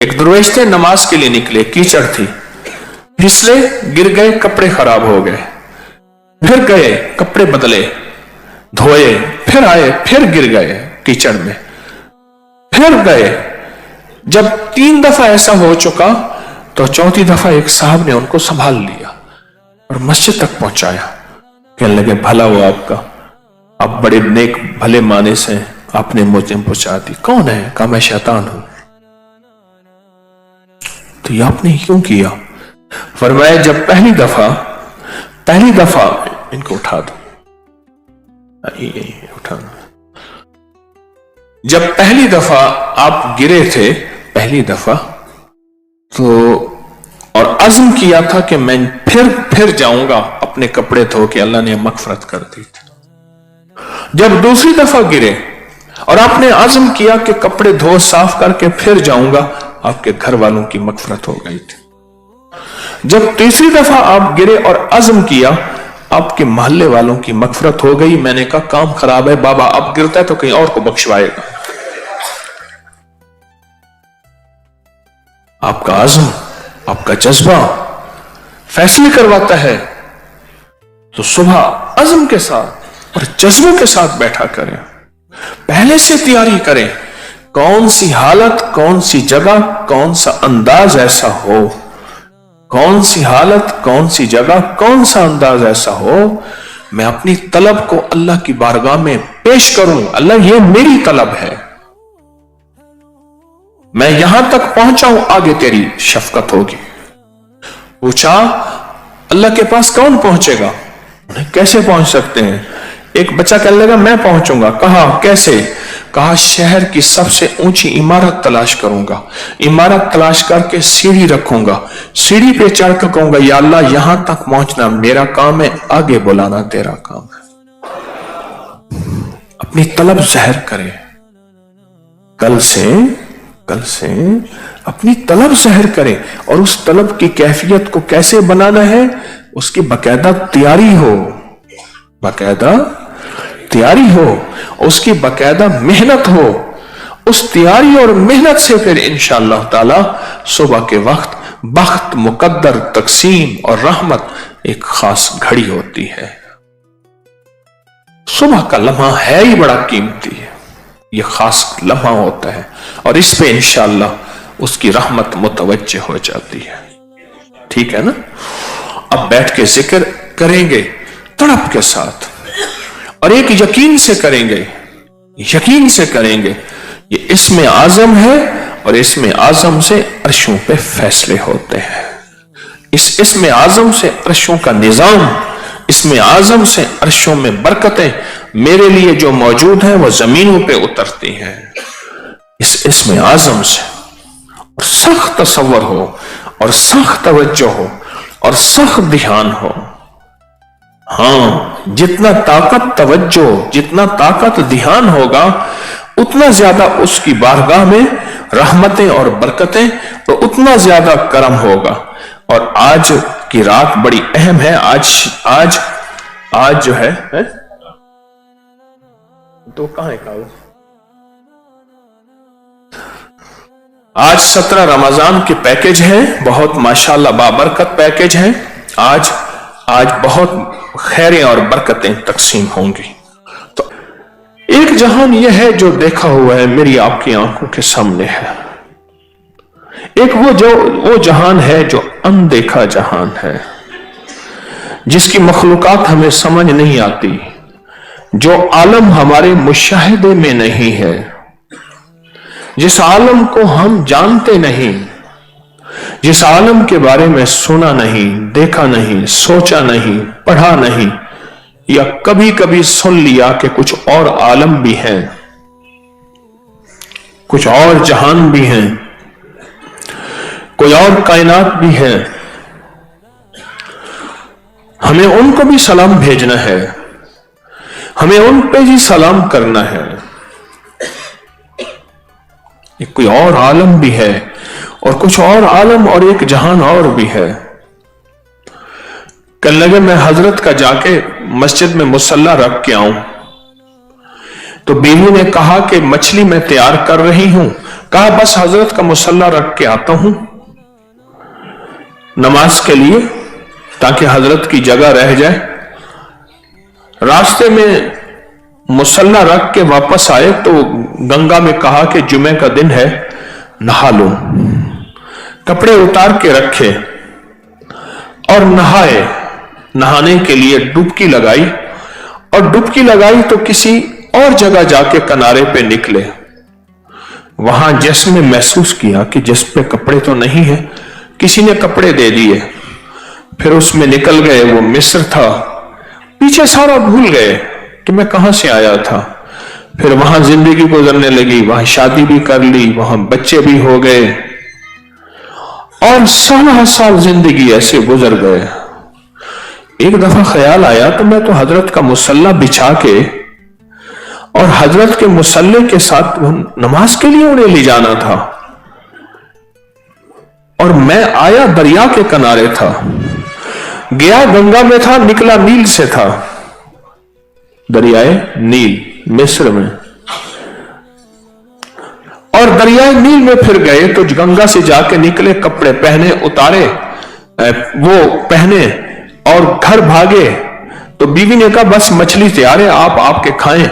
एक दरवेश थे, नमाज के लिए निकले, कीचड़ थी, फिसले, गिर गए, कपड़े खराब हो गए, फिर गए, कपड़े बदले, धोए, फिर आए, फिर गिर गए कीचड़ में, फिर गए। जब 3 दफा ऐसा हो चुका तो चौथी दफा एक साहब ने उनको संभाल लिया और मस्जिद तक पहुंचाया। कहने लगे, भला हो आपका, आप बड़े नेक भले मानस हैं, आपने मुझे पहुंचा दी। कौन है? कहा, मैं शैतान हूं। तो ये आपने क्यों किया? फरमाया, जब पहली दफा इनको उठा दो, उठा दो। जब पहली दफा आप गिरे थे, पहली दफा, तो और अज़्म किया था कि मैं फिर जाऊंगा, अपने कपड़े धो के, अल्लाह ने मग़फ़िरत कर दी थी। जब दूसरी दफा गिरे और आपने अज़्म किया कि कपड़े धो साफ करके फिर जाऊंगा, आपके घर वालों की मग़फ़िरत हो गई थी। जब तीसरी दफा आप गिरे और अज़्म किया, आपके मोहल्ले वालों की मग़फ़िरत हो गई। मैंने कहा, काम खराब है बाबा, अब गिरता है तो कहीं और को बख्शवाएगा। आपका अज़्म, आपका जज्बा फैसले करवाता है। तो सुबह अज़्म के साथ और जज्बों के साथ बैठा करें, पहले से तैयारी करें, कौन सी हालत, कौन सी जगह, कौन सा अंदाज ऐसा हो, कौन सी हालत, कौन सी जगह, कौन सा अंदाज ऐसा हो, मैं अपनी तलब को अल्लाह की बारगाह में पेश करूं। अल्लाह, ये मेरी तलब है, मैं यहां तक पहुंचा हूं, आगे तेरी शफकत होगी। पूछा, अल्लाह के पास कौन पहुंचेगा? कैसे पहुंच सकते हैं? एक बच्चा कहने लगा, मैं पहुंचूंगा। कहा, कैसे? कहा, शहर की सबसे ऊंची इमारत तलाश करूंगा, इमारत तलाश करके सीढ़ी रखूंगा, सीढ़ी पे चढ़ कर कहूंगा, या अल्लाह, यहां तक पहुंचना मेरा काम है, आगे बुलाना तेरा काम है। अपनी तलब ज़ाहिर करें। कल से अपनी तलब ज़ाहिर करें, और उस तलब की कैफियत को कैसे बनाना है, उसकी बाकायदा तैयारी हो, बाकायदा तैयारी हो, उसकी बाकायदा मेहनत हो। उस तैयारी और मेहनत से फिर इंशाअल्लाह ताला सुबह के वक्त बख्त, मुकद्दर, तकसीम और रहमत एक खास घड़ी होती है। सुबह का लम्हा है ही बड़ा कीमती है, ये खास लम्हा होता है, और इस पे इंशाअल्लाह उसकी रहमत मुतवज्जे हो जाती है। ठीक है ना? अब बैठ के जिक्र करेंगे तड़प के साथ, और एक यकीन से करेंगे, यकीन से करेंगे। ये इसमें आज़म है, और इसमें आज़म से अर्शों पे फैसले होते हैं। इसमें आज़म से अर्शों का निजाम, इसमें आज़म से अर्शों में बरकतें मेरे लिए जो मौजूद हैं वो जमीनों पे उतरती हैं। इसमें आज़म से सख्त तसव्वुर हो, और सख्त तवज्जो हो, और सख्त ध्यान हो। हाँ, जितना ताकत तवज्जो, जितना ताकत ध्यान होगा, उतना ज्यादा उसकी बारगाह में रहमतें और बरकतें, तो उतना ज्यादा करम होगा। और आज की रात बड़ी अहम है। आज जो है तो कहां है कागज? आज 17 रमजान के पैकेज है, बहुत माशाल्लाह बाबरकत पैकेज है। आज बहुत खैरें और बरकतें तकसीम होंगी। तो एक जहान यह है जो देखा हुआ है, मेरी आपकी आंखों के सामने है। एक वो जहान है जो अनदेखा जहान है, जिसकी मखलूकात हमें समझ नहीं आती, जो आलम हमारे मुशाहिदे में नहीं है, जिस आलम को हम जानते नहीं, जिस आलम के बारे में सुना नहीं, देखा नहीं, सोचा नहीं, पढ़ा नहीं, या कभी कभी सुन लिया कि कुछ और आलम भी हैं, कुछ और जहान भी हैं, कोई और कायनात भी है। हमें उनको भी सलाम भेजना है, हमें उन पे भी सलाम करना है। एक कोई और आलम भी है, और कुछ और आलम और एक जहान और भी है। कल लगे मैं हजरत का जाके मस्जिद में मुसल्ला रख के आऊं, तो बीवी ने कहा कि मछली मैं तैयार कर रही हूं। कहा बस हजरत का मुसल्ला रख के आता हूं नमाज के लिए, ताकि हजरत की जगह रह जाए। रास्ते में मुसल्ला रख के वापस आए तो गंगा में कहा कि जुमे का दिन है, नहा लो। कपड़े उतार के रखे और नहाए। नहाने के लिए डुबकी लगाई, और डुबकी लगाई तो किसी और जगह जाके किनारे पे निकले। वहां जिसने महसूस किया कि जिस पे कपड़े तो नहीं है, किसी ने कपड़े दे दिए। फिर उसमें निकल गए। वो मिस्र था। पीछे सारा भूल गए कि मैं कहां से आया था। फिर वहां जिंदगी गुजरने लगी, वहां शादी भी कर ली, वहां बच्चे भी हो गए, और 16 साल जिंदगी ऐसे गुजर गए। एक दफा ख्याल आया तो मैं तो हजरत का मुसल्ला बिछा के और हजरत के मुसल्ले के साथ नमाज के लिए उन्हें ले जाना था, और मैं आया दरिया के किनारे था, गया गंगा में था, निकला नील से था, दरियाए नील मिस्र में। और दरियाए नील में फिर गए तो गंगा से जाके निकले, कपड़े पहने, उतारे, वो पहने और घर भागे। तो बीवी ने कहा बस मछली तैयार है, आप आपके खाएं।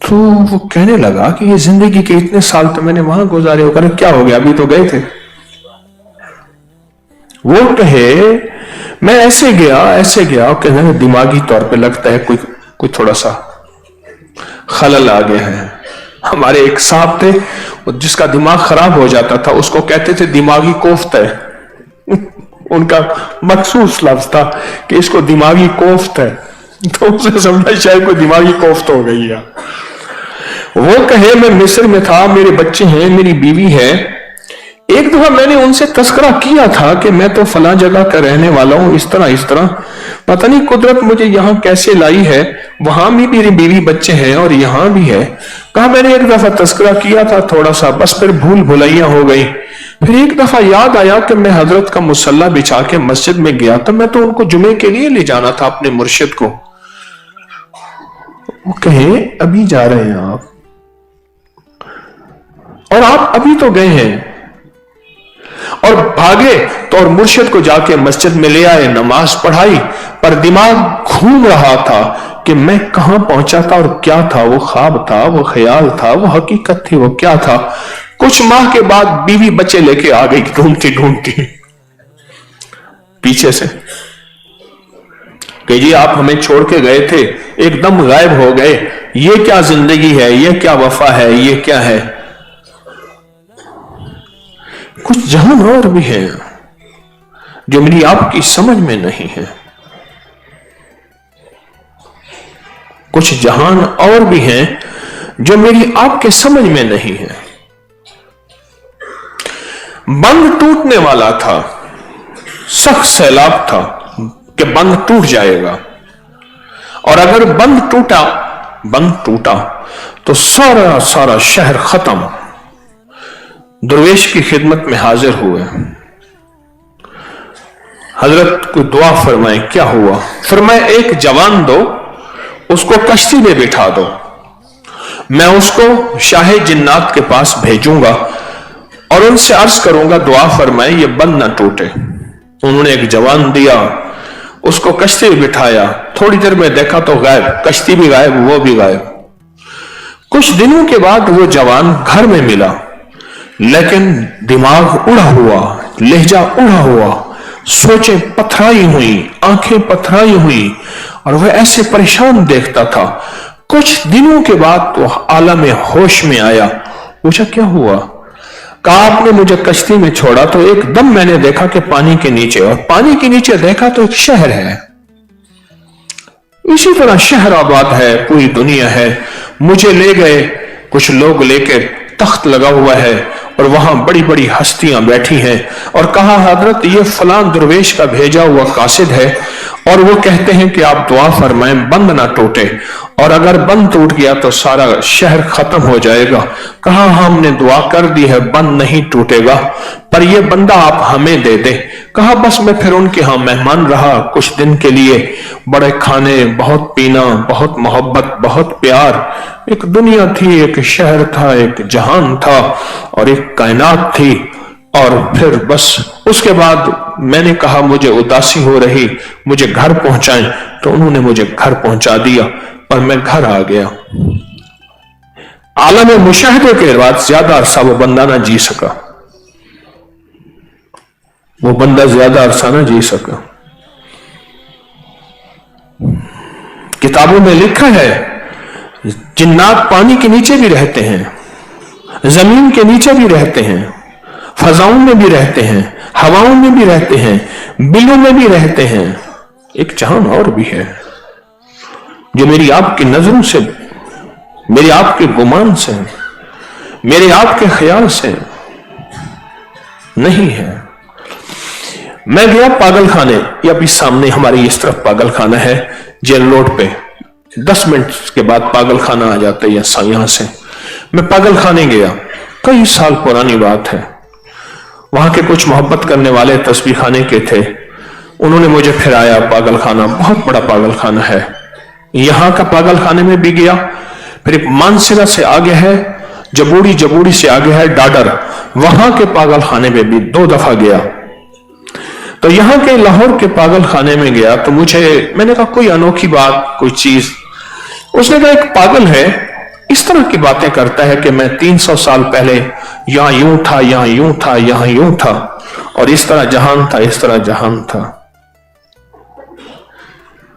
तो वो कहने लगा कि ये जिंदगी के इतने साल तो मैंने वहां गुजारे, होकर क्या हो गया, अभी तो गए थे। वो कहे मैं ऐसे गया, कहने दिमागी तौर पे लगता है कोई थोड़ा सा खलल आ गया है। हमारे एक साहब थे, जिसका दिमाग खराब हो जाता था, उसको कहते थे दिमागी कोफ्त है। उनका मखसूस लफ्ज था कि इसको दिमागी कोफ्त है, तो उसे समझा शायद कोई दिमागी कोफ्त हो गई है। वो कहे मैं मिस्र में था, मेरे बच्चे हैं, मेरी बीवी है। एक दफा मैंने उनसे तस्करा किया था कि मैं तो फला जगह का रहने वाला हूं, इस तरह, पता नहीं कुदरत मुझे यहां कैसे लाई है, वहां भी मेरी बीवी बच्चे हैं और यहां भी है। कहा मैंने एक दफा तस्करा किया था थोड़ा सा, बस फिर भूल भुलैया हो गई। फिर एक दफा याद आया कि मैं हजरत का मुसल्ला बिछा के मस्जिद में गया था, मैं तो उनको जुमे के लिए ले जाना था अपने मुर्शिद को। वो कहे अभी जा रहे हैं आप, और आप अभी तो गए हैं, और भागे तो और मुर्शिद को जाके मस्जिद में ले आए, नमाज पढ़ाई, पर दिमाग घूम रहा था कि मैं कहां पहुंचा था और क्या था, वो ख्वाब था, वो ख्याल था, वो हकीकत थी, वो क्या था। कुछ माह के बाद बीवी बच्चे लेके आ गई ढूंढती पीछे से कि जी आप हमें छोड़ के गए थे, एकदम गायब हो गए, ये क्या जिंदगी है, ये क्या वफा है, ये क्या है। कुछ जहान और भी है जो मेरी आपकी समझ में नहीं है, कुछ जहान और भी हैं जो मेरी आपके समझ में नहीं है। बंध टूटने वाला था, सख्त सैलाब था कि बंध टूट जाएगा, और अगर बंध टूटा तो सारा शहर खत्म। दरवेश की खिदमत में हाजिर हुए, हजरत को दुआ फरमाए, क्या हुआ? फरमाए एक जवान दो, उसको कश्ती में बिठा दो, मैं उसको शाहे जिन्नात के पास भेजूंगा और उनसे अर्ज करूंगा दुआ फरमाए ये बंद ना टूटे। उन्होंने एक जवान दिया, उसको कश्ती में बिठाया, थोड़ी देर में देखा तो गायब, कश्ती भी गायब, वो भी गायब। कुछ दिनों के बाद वो जवान घर में मिला, लेकिन दिमाग उड़ा हुआ, लहजा उड़ा हुआ, सोचें पथराई हुई, आंखें पथराई हुई, और वह ऐसे परेशान देखता था। कुछ दिनों के बाद वो आलम होश में आया। पूछा क्या हुआ? कहा आपने मुझे कश्ती में छोड़ा तो एकदम मैंने देखा कि पानी के नीचे, और पानी के नीचे देखा तो एक शहर है। इसी तरह शहर आबाद है, पूरी दुनिया है। मुझे ले गए कुछ लोग, लेकर तख्त लगा हुआ है और वहां बड़ी बड़ी हस्तियां बैठी हैं, और कहा हजरत ये फलां दरवेश का भेजा हुआ कासिद है, और वो कहते हैं कि आप दुआ फरमाएं बंद ना टूटे, और अगर बंद टूट गया तो सारा शहर खत्म हो जाएगा। कहा हमने दुआ कर दी है, बंद नहीं टूटेगा, पर ये बंदा आप हमें दे दे। कहा बस मैं फिर उनके यहां मेहमान रहा कुछ दिन के लिए, बड़े खाने, बहुत पीना, बहुत मोहब्बत, बहुत प्यार। एक दुनिया थी, एक शहर था, एक जहान था और एक कायनात थी। और फिर बस उसके बाद मैंने कहा मुझे उदासी हो रही, मुझे घर पहुंचाएं, तो उन्होंने मुझे घर पहुंचा दिया और मैं घर आ गया। आलम मुशाहिदे के बाद ज्यादा अरसा वो बंदा ना जी सका, वो बंदा ज्यादा अरसा ना जी सका। किताबों में लिखा है जिन्नात पानी के नीचे भी रहते हैं, जमीन के नीचे भी रहते हैं, फजाओं में भी रहते हैं, हवाओं में भी रहते हैं, बिलों में भी रहते हैं। एक जहान और भी है जो मेरी आपकी नजरों से, मेरे आपके गुमान से, मेरे आपके ख्याल से नहीं है। मैं गया पागल खाने, ये अभी सामने हमारी इस तरफ पागल खाना है, जेल रोड पे 10 मिनट के बाद पागल खाना आ जाता है यहां से। मैं पागल खाने गया, कई साल पुरानी बात है। वहां के कुछ मोहब्बत करने वाले तस्बीह खाने के थे, उन्होंने मुझे फिराया पागल खाना, बहुत बड़ा पागल खाना है। यहां का पागल खाने में भी गया, फिर एक मानसिरा से आगे है, जबूड़ी से आगे है डाडर, वहां के पागल खाने में भी 2 दफा गया। तो यहां के लाहौर के पागल खाने में गया तो मैंने कहा कोई अनोखी बात, कोई चीज। उसने कहा एक पागल है, इस तरह की बातें करता है कि मैं 300 साल पहले यहां यूं था, यहां यूं था, यहां यूं था, और इस तरह जहान था, इस तरह जहान था।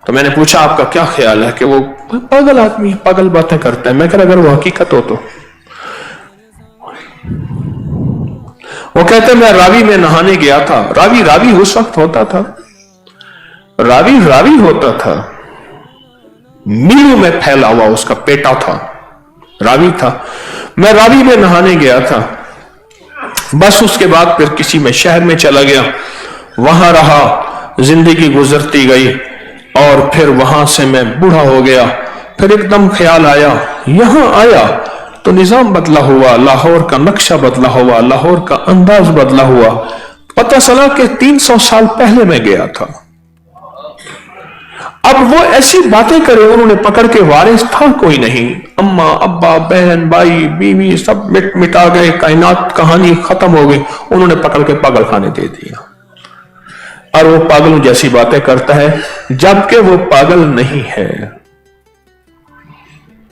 तो मैंने पूछा आपका क्या ख्याल है? कि वो पागल आदमी, पागल बातें करता है। मैं कह अगर वो हकीकत हो तो। वो कहते मैं रावी में नहाने गया था। रावी उस वक्त होता था, रावी होता था, मीलों में फैला हुआ उसका पेटा था, रावी था। मैं रावी में नहाने गया था, बस उसके बाद फिर किसी में शहर में चला गया, वहां रहा, जिंदगी गुजरती गई और फिर वहां से मैं बूढ़ा हो गया। फिर एकदम ख्याल आया, यहां आया तो निजाम बदला हुआ, लाहौर का नक्शा बदला हुआ, लाहौर का अंदाज बदला हुआ। पता चला कि 300 साल पहले मैं गया था। अब वो ऐसी बातें करे, उन्होंने पकड़ के, वारिस था कोई नहीं, अम्मा अब्बा बहन भाई बीवी सब मिटा गए, कायनात कहानी खत्म हो गई, उन्होंने पकड़ के पागल खाने दे दिया। और वो पागलों जैसी बातें करता है जबकि वो पागल नहीं है।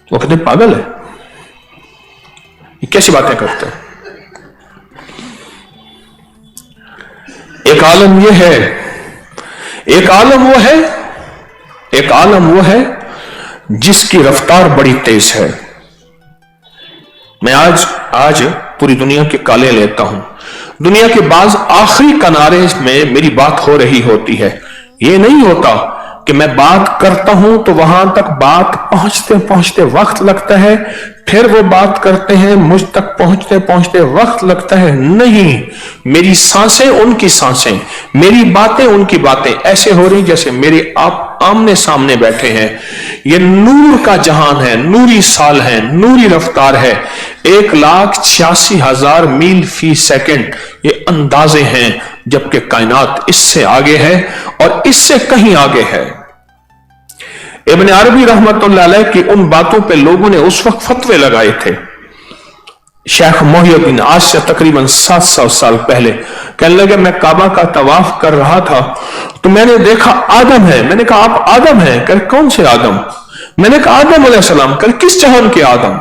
वो कहते पागल है, ये कैसी बातें करते हैं? एक आलम ये है, एक आलम वो है, एक आलम वो है जिसकी रफ्तार बड़ी तेज है। मैं आज पूरी दुनिया के काले लेता हूं, दुनिया के बाज आखिरी किनारे में मेरी बात हो रही होती है। ये नहीं होता कि मैं बात करता हूं तो वहां तक बात पहुंचते पहुंचते वक्त लगता है, फिर वो बात करते हैं, मुझ तक पहुंचते पहुंचते वक्त लगता है। नहीं, मेरी सांसें उनकी सांसें, मेरी बातें उनकी बातें ऐसे हो रही जैसे मेरे आप आमने सामने बैठे हैं। ये नूर का जहान है, नूरी साल है, नूरी रफ्तार है। 1,86,000 मील फी सेकंड ये अंदाजे हैं, जबकि कायनात इससे आगे है और इससे कहीं आगे है। इब्न अरबी रहमतुल्लाह अलैह की उन बातों पे लोगों ने उस वक्त फतवे लगाए थे। शेख मोहिउद्दीन आज से तकरीबन 700 साल पहले कहने लगे, मैं काबा का तवाफ कर रहा था तो मैंने देखा आदम है। मैंने कहा आप आदम हैं? कह कौन से आदम? मैंने कहा आदम अलैहिस्सलाम। कह किस जहान के आदम?